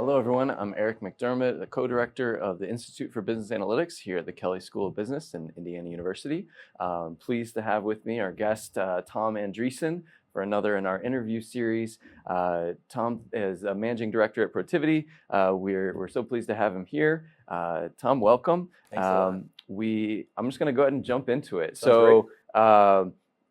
Hello, everyone. I'm Eric McDermott, the co-director of the Institute for Business Analytics here at the Kelley School of Business in Indiana University. Pleased to have with me our guest, Tom Andreesen, for another in our interview series. Tom is a managing director at Protiviti. We're so pleased to have him here. Tom, welcome. Thanks a lot. I'm just going to go ahead and jump into it. Sounds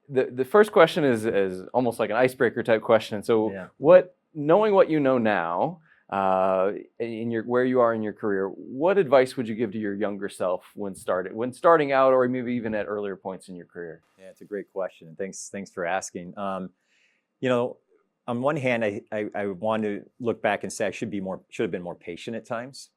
The first question is almost like an icebreaker type question. So, Yeah. Knowing what you know now, where you are in your career, what advice would you give to your younger self when starting out, or maybe even at earlier points in your career? Yeah, it's a great question. Thanks for asking. On one hand, I want to look back and say I should have been more patient at times.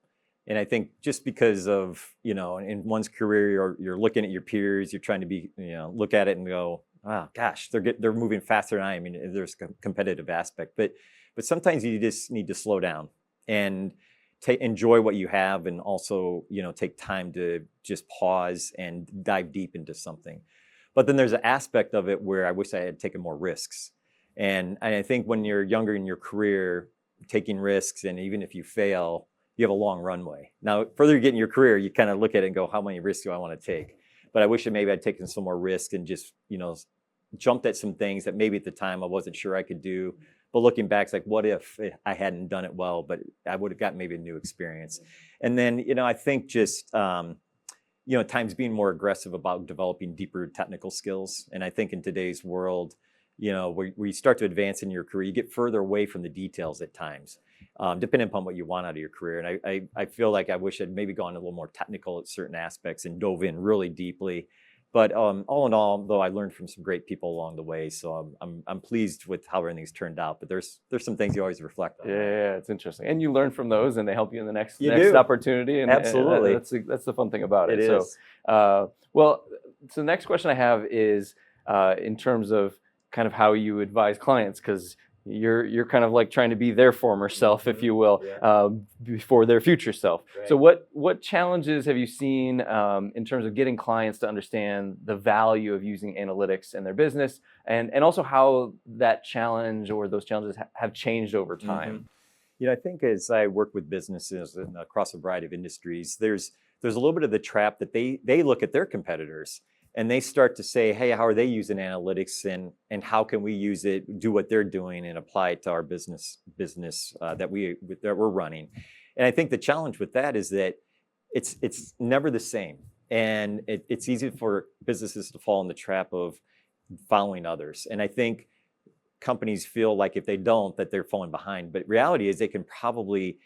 And I think just because of, in one's career, you're looking at your peers, you're trying to be, look at it and go, oh gosh, they're moving faster than I am. I mean, there's a competitive aspect, but sometimes you just need to slow down and enjoy what you have, and also, take time to just pause and dive deep into something. But then there's an aspect of it where I wish I had taken more risks. And I think when you're younger in your career, taking risks, and even if you fail, you have a long runway. Now, further you get in your career, you kind of look at it and go, how many risks do I want to take? But I wish that maybe I'd taken some more risks and just, jumped at some things that maybe at the time I wasn't sure I could do. But looking back, it's like, what if I hadn't done it well, but I would have gotten maybe a new experience. And then, I think just, at times being more aggressive about developing deeper technical skills. And I think in today's world, where you start to advance in your career, you get further away from the details at times, depending upon what you want out of your career. And I feel like I wish I'd maybe gone a little more technical at certain aspects and dove in really deeply. But all in all, though, I learned from some great people along the way. So I'm pleased with how everything's turned out. But there's some things you always reflect on. Yeah, it's interesting, and you learn from those, and they help you in the next opportunity. And absolutely, that's the fun thing about it. It is. So the next question I have is in terms of kind of how you advise clients, because you're kind of like trying to be their former self, if you will, before their future self. Right. So what challenges have you seen in terms of getting clients to understand the value of using analytics in their business, and also how that challenge or those challenges have changed over time? Mm-hmm. I think as I work with businesses across a variety of industries, there's a little bit of the trap that they look at their competitors and they start to say, hey, how are they using analytics, and how can we use it, do what they're doing, and apply it to our business that we're running. And I think the challenge with that is that it's never the same. And it's easy for businesses to fall in the trap of following others. And I think companies feel like if they don't, that they're falling behind. But reality is they can probably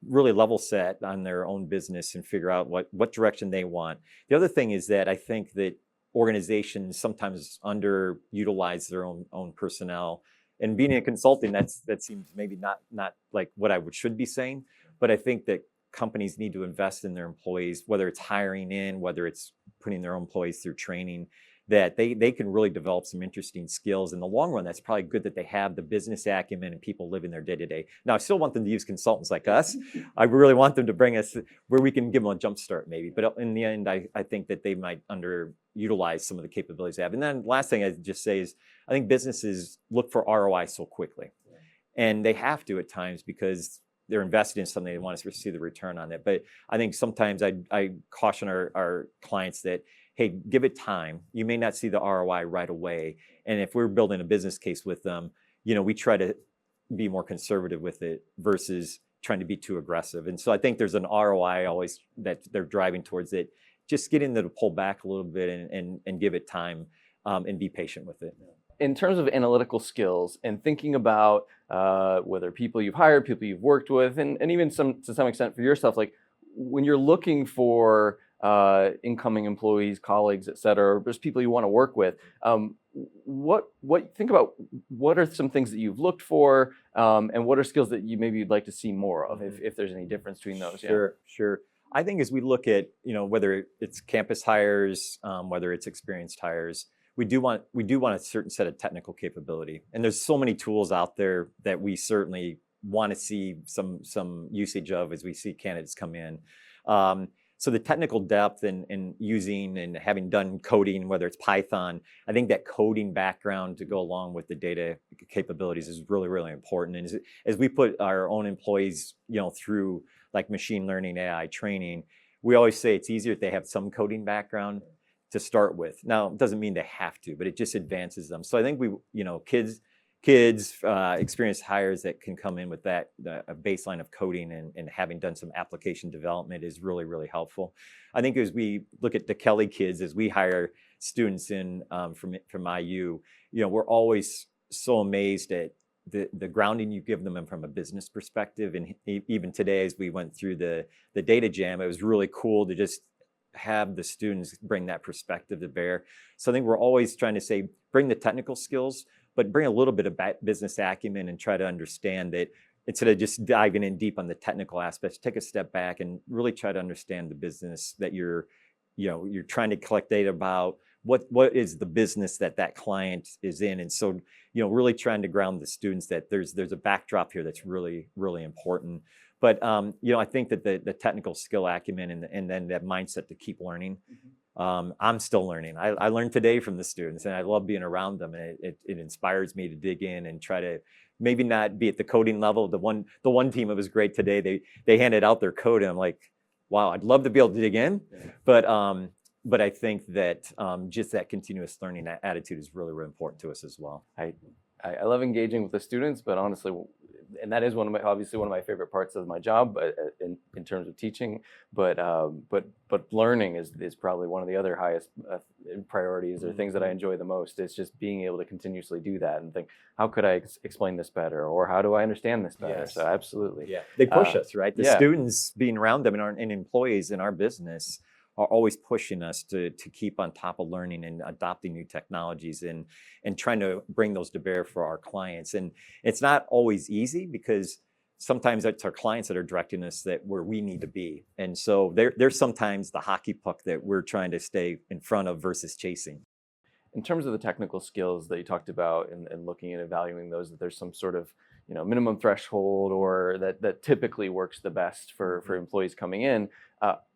really level set on their own business and figure out what direction they want. The other thing is that I think that organizations sometimes underutilize their own personnel. And being in consulting, that seems maybe not like what I should be saying, but I think that companies need to invest in their employees, whether it's hiring in, whether it's putting their own employees through training, that they can really develop some interesting skills. In the long run, that's probably good that they have the business acumen and people living their day-to-day. Now, I still want them to use consultants like us. I really want them to bring us where we can give them a jump start maybe. But in the end, I think that they might underutilize some of the capabilities they have. And then last thing I'd just say is, I think businesses look for ROI so quickly. And they have to at times because they're invested in something, they want to see the return on it. But I think sometimes I caution our clients that, hey, give it time. You may not see the ROI right away. And if we're building a business case with them, we try to be more conservative with it versus trying to be too aggressive. And so I think there's an ROI always that they're driving towards it. Just getting them to pull back a little bit and give it time and be patient with it. In terms of analytical skills and thinking about whether people you've hired, people you've worked with, and even to some extent for yourself, like when you're looking for incoming employees, colleagues, et cetera, or just people you want to work with, think about what are some things that you've looked for, and what are skills that you'd like to see more of, if there's any difference between those? Sure. I think as we look at, whether it's campus hires, whether it's experienced hires, we do want a certain set of technical capability. And there's so many tools out there that we certainly want to see some usage of as we see candidates come in. So the technical depth and using and having done coding, whether it's Python, I think that coding background to go along with the data capabilities is really, really important. And as we put our own employees, through like machine learning, AI training, we always say it's easier if they have some coding background to start with. Now, it doesn't mean they have to, but it just advances them. So I think kids, experienced hires that can come in with a baseline of coding and having done some application development is really, really helpful. I think as we look at the Kelly kids, as we hire students in from IU, we're always so amazed at the grounding you give them and from a business perspective. And even today, as we went through the data jam, it was really cool to just have the students bring that perspective to bear. So I think we're always trying to say, bring the technical skills, but bring a little bit of business acumen and try to understand that instead of just diving in deep on the technical aspects, take a step back and really try to understand the business that you're trying to collect data about. What is the business that client is in? And so, really trying to ground the students that there's a backdrop here that's really, really important. But, I think that the technical skill acumen and then that mindset to keep learning. I'm still learning. I learned today from the students, and I love being around them. And it inspires me to dig in and try to maybe not be at the coding level. The one team, it was great today. They handed out their code, and I'm like, wow, I'd love to be able to dig in, but I think that just that continuous learning attitude is really, really important to us as well. I love engaging with the students, but honestly, and that is obviously one of my favorite parts of my job in terms of teaching. But learning is probably one of the other highest priorities or things that I enjoy the most. It's just being able to continuously do that and think, how could I explain this better, or how do I understand this better? Yes. So absolutely, yeah, they push us, right? The students being around them and employees in our business are always pushing us to keep on top of learning and adopting new technologies and trying to bring those to bear for our clients. And it's not always easy because sometimes it's our clients that are directing us where we need to be. And so there's sometimes the hockey puck that we're trying to stay in front of versus chasing. In terms of the technical skills that you talked about and looking at evaluating those, that there's some sort of minimum threshold or that typically works the best for employees coming in.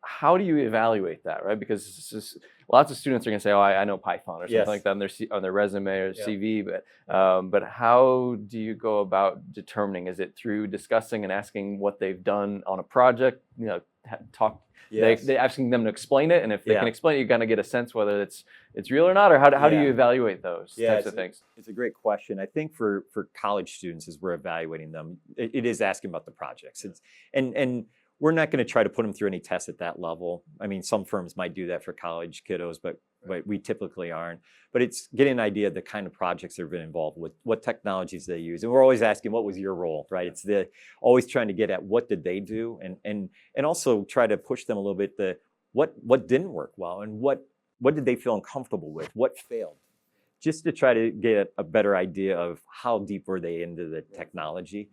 How do you evaluate that, right? Because lots of students are going to say, "Oh, I know Python" or something like that on their resume or CV. But how do you go about determining? Is it through discussing and asking what they've done on a project? They asking them to explain it, and if they can explain it, you kind of get a sense whether it's real or not, or how do you evaluate those types of things? It's a great question. I think for college students, as we're evaluating them, it is asking about the projects. And we're not going to try to put them through any tests at that level. I mean, some firms might do that for college kiddos, but we typically aren't. But it's getting an idea of the kind of projects they've been involved with, what technologies they use. And we're always asking, what was your role, right? It's always trying to get at what did they do and also try to push them a little bit what didn't work well and what did they feel uncomfortable with, what failed, just to try to get a better idea of how deep were they into the technology.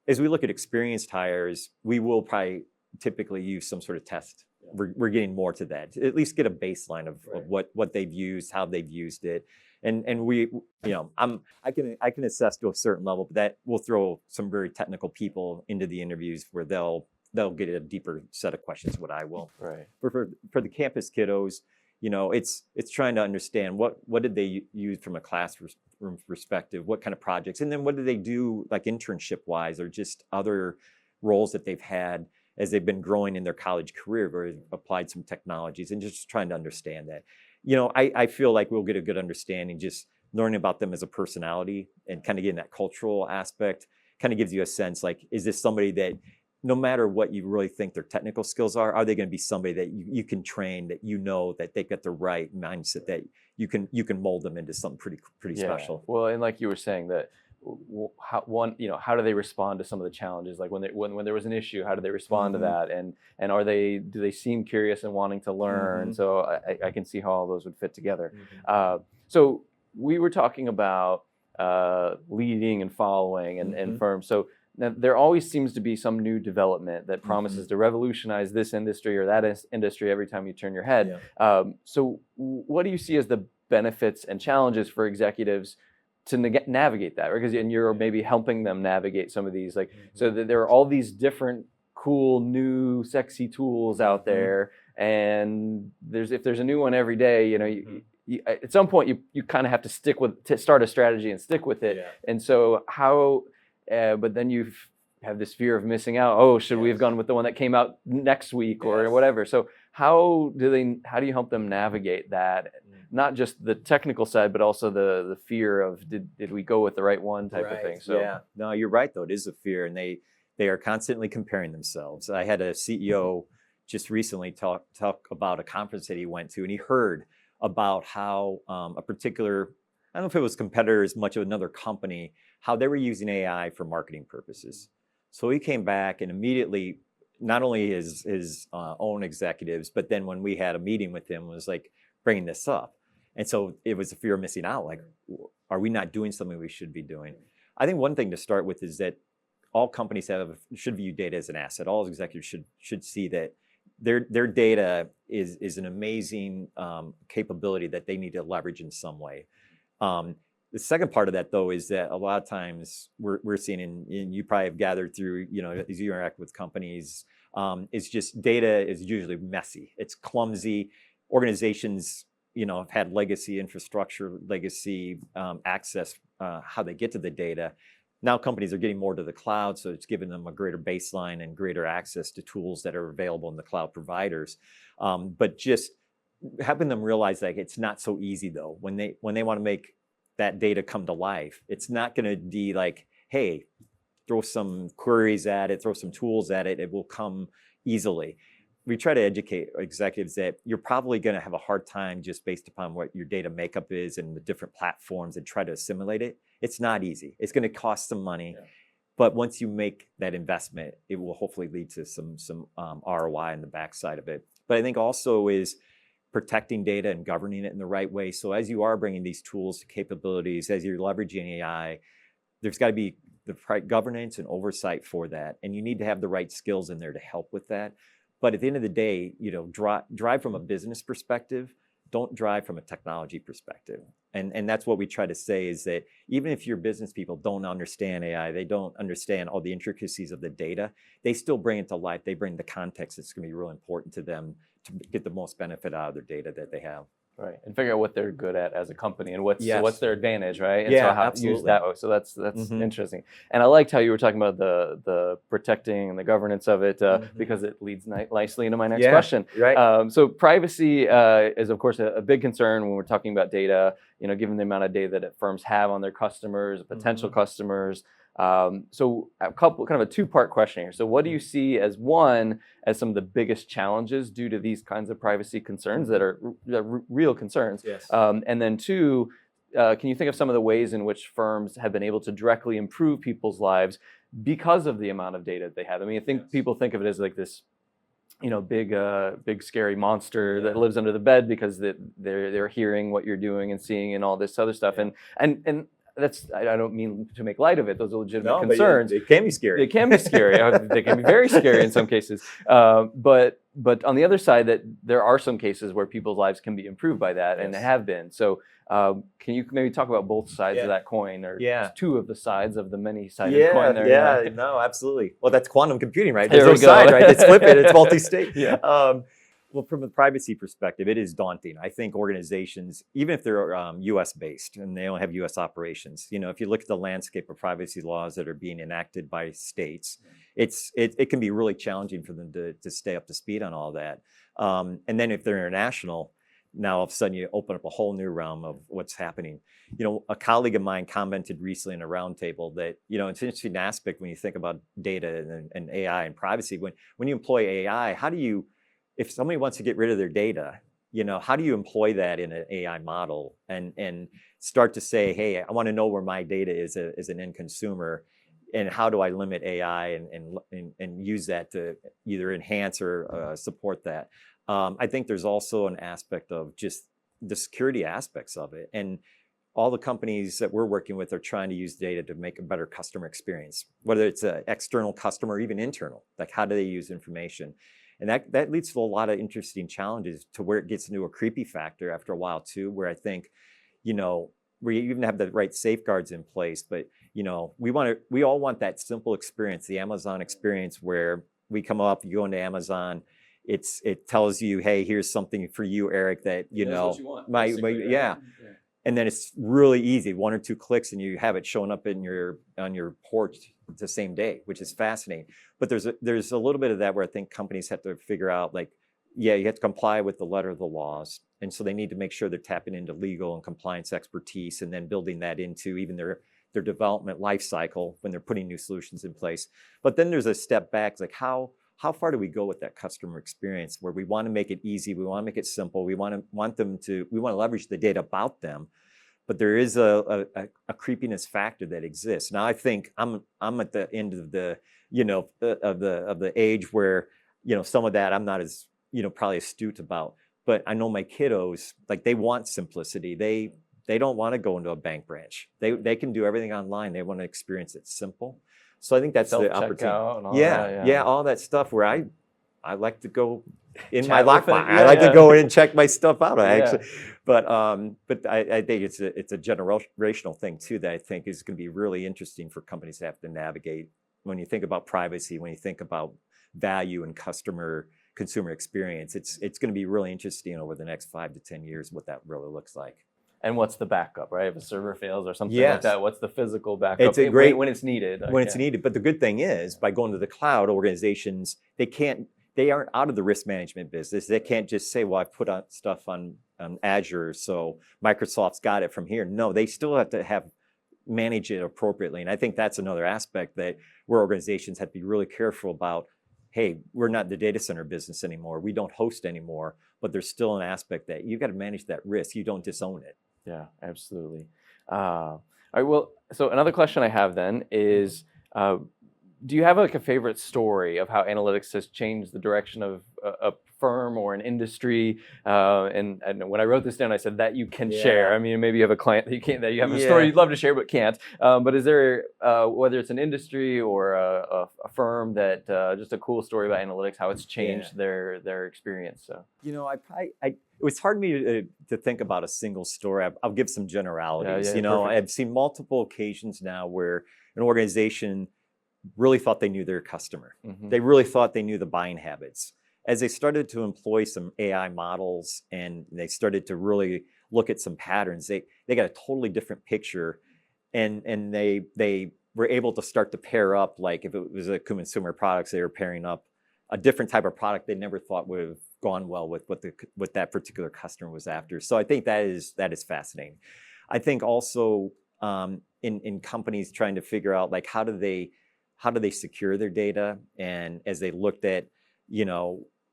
As we look at experienced hires, we will probably typically use some sort of test. We're getting more to that, at least get a baseline of what they've used, how they've used it. And we, I can assess to a certain level, but that will throw some very technical people into the interviews where they'll get a deeper set of questions, what I will. Right. For the campus kiddos, it's trying to understand what did they use from a classroom perspective, what kind of projects, and then what do they do like internship wise or just other roles that they've had as they've been growing in their college career where they've applied some technologies and just trying to understand that. I feel like we'll get a good understanding just learning about them as a personality and kind of getting that cultural aspect kind of gives you a sense like, is this somebody that no matter what you really think their technical skills are they going to be somebody that you can train, that that they've got the right mindset, that you can mold them into something pretty special. Well, and like you were saying that how do they respond to some of the challenges? Like when there was an issue, how do they respond to that? And do they seem curious and wanting to learn? So I can see how all those would fit together. So we were talking about leading and following and firms. So now, there always seems to be some new development that promises to revolutionize this industry or that industry every time you turn your head. So what do you see as the benefits and challenges for executives to navigate that? Because you're maybe helping them navigate some of these, so that there are all these different cool, new, sexy tools out there. and if there's a new one every day, at some point you kind of have to start a strategy and stick with it. Yeah. And so but then you have this fear of missing out. Oh, should we have gone with the one that came out next week or whatever? So how do you help them navigate that? Not just the technical side, but also the fear of did we go with the right one type of thing. So yeah, no, you're right though. It is a fear, and they are constantly comparing themselves. I had a CEO just recently talk about a conference that he went to, and he heard about how a particular, I don't know if it was competitor as much of another company, how they were using AI for marketing purposes. So he came back and immediately, not only his own executives, but then when we had a meeting with him, was like bringing this up. And so it was a fear of missing out. Like, are we not doing something we should be doing? I think one thing to start with is that all companies should view data as an asset. All executives should see that their data is an amazing capability that they need to leverage in some way. The second part of that, though, is that a lot of times we're seeing, and you probably have gathered through, as you interact with companies, is just data is usually messy. It's clumsy. Organizations, have had legacy infrastructure, legacy access, how they get to the data. Now companies are getting more to the cloud, so it's giving them a greater baseline and greater access to tools that are available in the cloud providers. But just helping them realize that it's not so easy, though. When they want to make that data come to life, it's not going to be like, hey, throw some queries at it, throw some tools at it, it will come easily. We try to educate executives that you're probably going to have a hard time just based upon what your data makeup is and the different platforms and try to assimilate it. It's not easy. It's going to cost some money, but once you make that investment, it will hopefully lead to some ROI on the backside of it. But I think also is protecting data and governing it in the right way. So as you are bringing these tools, capabilities, as you're leveraging AI, there's got to be the right governance and oversight for that, and you need to have the right skills in there to help with that. But at the end of the day, drive from a business perspective, don't drive from a technology perspective. And that's what we try to say is that even if your business people don't understand AI, they don't understand all the intricacies of the data, they still bring it to life. They bring the context that's going to be really important to them to get the most benefit out of their data that they have. Right, and figure out what they're good at as a company and what's their advantage, right? And yeah, so how absolutely. Use that way. So that's interesting. And I liked how you were talking about the protecting and the governance of it because it leads nicely into my next question. Right. So privacy is of course a big concern when we're talking about data. Given the amount of data that firms have on their customers, potential customers. So kind of a two-part question here. So what do you see as some of the biggest challenges due to these kinds of privacy concerns that are real concerns? Yes. And then two, can you think of some of the ways in which firms have been able to directly improve people's lives because of the amount of data they have? I mean, I think people think of it as like this, big scary monster that lives under the bed because they're hearing what you're doing and seeing and all this other stuff. And that's, I don't mean to make light of it. Those are legitimate concerns. It can be scary. They can be scary. They can be very scary in some cases. But on the other side, that there are some cases where people's lives can be improved by that, and have been. So can you maybe talk about both sides of that coin, or two of the sides of the many-sided coin there? Yeah, no, absolutely. Well, that's quantum computing, right? There's no side, right? It's flip it. It's multi-state. Well, from a privacy perspective, it is daunting. I think organizations, even if they're U.S. based and they only have U.S. operations, if you look at the landscape of privacy laws that are being enacted by states, it can be really challenging for them to stay up to speed on all that. And then if they're international, now all of a sudden you open up a whole new realm of what's happening. A colleague of mine commented recently in a roundtable that, it's an interesting aspect when you think about data and AI and privacy. When you employ AI, if somebody wants to get rid of their data, how do you employ that in an AI model and start to say, hey, I want to know where my data is as an end consumer, and how do I limit AI and use that to either enhance or support that? I think there's also an aspect of just the security aspects of it. And all the companies that we're working with are trying to use data to make a better customer experience, whether it's an external customer or even internal. Like, how do they use information? And that leads to a lot of interesting challenges to where it gets into a creepy factor after a while too, where I think, we even have the right safeguards in place, but we all want that simple experience, the Amazon experience, where we come up, you go into Amazon, it tells you, hey, here's something for you, Eric, that you That's know what you want, might basically, right? yeah. Yeah. And then it's really easy, 1 or 2 clicks, and you have it showing up in on your porch the same day, which is fascinating. But there's a little bit of that where I think companies have to figure out, like, yeah, you have to comply with the letter of the laws, and so they need to make sure they're tapping into legal and compliance expertise, and then building that into even their development life cycle when they're putting new solutions in place. But then there's a step back, it's like how far do we go with that customer experience, where we want to make it easy, we want to make it simple, we want to leverage the data about them, but there is a creepiness factor that exists. Now I think I'm at the end of the of the age where some of that I'm not as probably astute about, but I know my kiddos, like, they want simplicity. They don't want to go into a bank branch. They can do everything online. They want to experience it simple. So I think that's the opportunity. And all Yeah, that, all that stuff where I like to go in Chat my with it. lockbox. Yeah, I like yeah. to go in and check my stuff out. I Yeah. actually, but I think it's a generational thing too that I think is going to be really interesting for companies to have to navigate. When you think about privacy, when you think about value and consumer experience, it's going to be really interesting over the next 5 to 10 years what that really looks like. And what's the backup, right? If a server fails or something Yes. like that, what's the physical backup? It's a great when it's needed. when it's needed. But the good thing is, by going to the cloud, organizations, they aren't out of the risk management business. They can't just say, well, I've put on stuff on Azure, so Microsoft's got it from here. No, they still have to manage it appropriately. And I think that's another aspect that where organizations have to be really careful about. Hey, we're not the data center business anymore. We don't host anymore, but there's still an aspect that you've got to manage that risk. You don't disown it. Yeah, absolutely. All right. Well, so another question I have then is, do you have like a favorite story of how analytics has changed the direction of a firm or an industry? And when I wrote this down, I said that you can share. I mean, maybe you have a client that you have a story you'd love to share but can't. But is there, whether it's an industry or a firm, that just a cool story about analytics, how it's changed their experience? So it was hard for me to think about a single story. I'll give some generalities. Perfect. I've seen multiple occasions now where an organization really thought they knew their customer. Mm-hmm. They really thought they knew the buying habits. As they started to employ some AI models and they started to really look at some patterns, they got a totally different picture, and they were able to start to pair up, like if it was a consumer products, they were pairing up a different type of product they never thought would have gone well with what that particular customer was after. So I think that is fascinating. I think also in companies trying to figure out, like, how do they secure their data, and as they looked at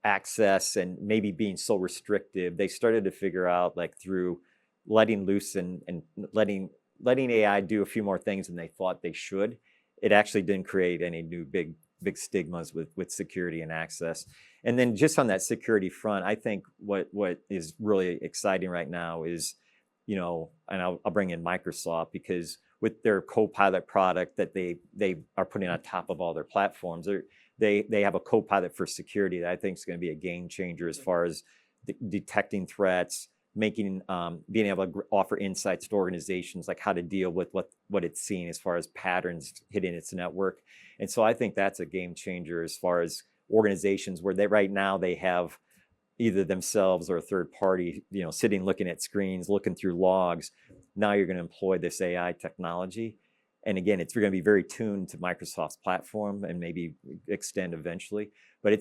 access and maybe being so restrictive, they started to figure out, like, through letting loose and letting AI do a few more things than they thought they should, it actually didn't create any new big stigmas with security and access. And then just on that security front, I think what is really exciting right now is, and I'll bring in Microsoft, because with their Copilot product that they are putting on top of all their platforms, they have a Copilot for security that I think is going to be a game changer as far as detecting threats, being able to offer insights to organizations, like how to deal with what it's seeing as far as patterns hitting its network. And so I think that's a game changer as far as organizations where right now they have either themselves or a third party, sitting looking at screens, looking through logs. Now you're going to employ this AI technology. And again, it's going to be very tuned to Microsoft's platform and maybe extend eventually. But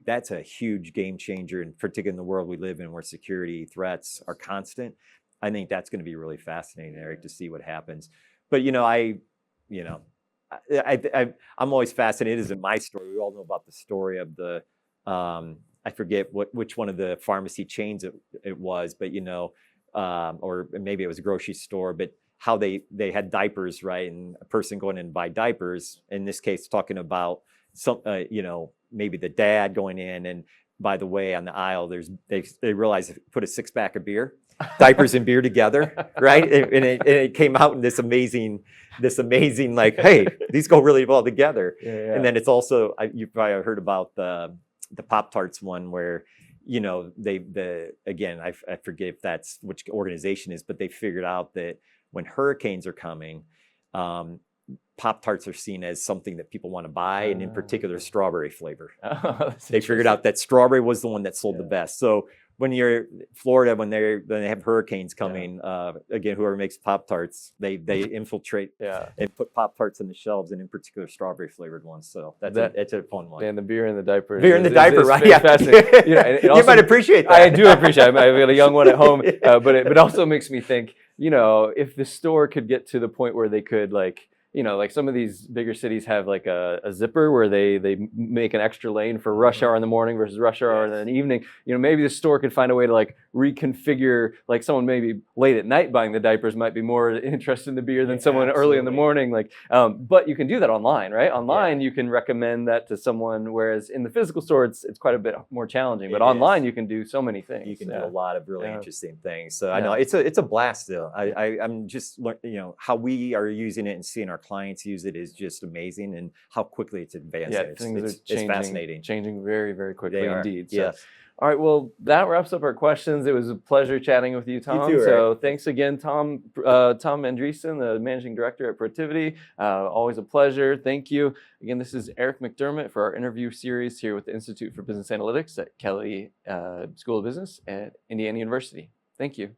that's a huge game changer, and particularly in the world we live in where security threats are constant. I think that's going to be really fascinating, Eric, to see what happens. But I'm always fascinated. It isn't my story. We all know about the story of the I forget which one of the pharmacy chains it was, but or maybe it was a grocery store, but how they had diapers, right? And a person going in and buy diapers, in this case, talking about some, maybe the dad going in, and by the way, on the aisle, they realized they put a 6-pack of beer, diapers and beer together, right? And it came out in this amazing, like, hey, these go really well together. Yeah. And then it's also, you probably heard about the Pop-Tarts one where, again, I forget if that's which organization is, but they figured out that when hurricanes are coming, Pop-Tarts are seen as something that people want to buy, and in particular, strawberry flavor. Oh, They figured out that strawberry was the one that sold the Yeah. best. So when you're Florida, when they have hurricanes coming, again, whoever makes Pop-Tarts, they infiltrate Yeah. and put Pop-Tarts on the shelves, and in particular, strawberry flavored ones. So that's a fun one. And the beer in the diaper. Beer in the diaper, right? Yeah. Fascinating. You know, and it You also, might appreciate that. I do appreciate it. I've got a young one at home, but it also makes me think, you know, if the store could get to the point where they could, like, you know, like some of these bigger cities have like a zipper where they make an extra lane for rush hour in the morning versus rush hour in the evening. You know, maybe the store could find a way to like reconfigure, like someone maybe late at night buying the diapers might be more interested in the beer than someone early in the morning. Like, but you can do that online, right? Online, you can recommend that to someone, whereas in the physical store, it's quite a bit more challenging. But online, you can do so many things. You can do a lot of really interesting things. So I Yeah. know it's a blast though. I'm just, you know, how we are using it and seeing our clients use it is just amazing, and how quickly it's advancing. Yeah, things are changing, it's fascinating. Changing very, very quickly They are. indeed. So, Yes. all right, well, that wraps up our questions. It was a pleasure chatting with you, Tom. too, So thanks again, Tom Andreesen, the Managing Director at Protiviti. Always a pleasure. Thank you. Again, this is Eric McDermott for our interview series here with the Institute for Business Analytics at Kelley School of Business at Indiana University. Thank you.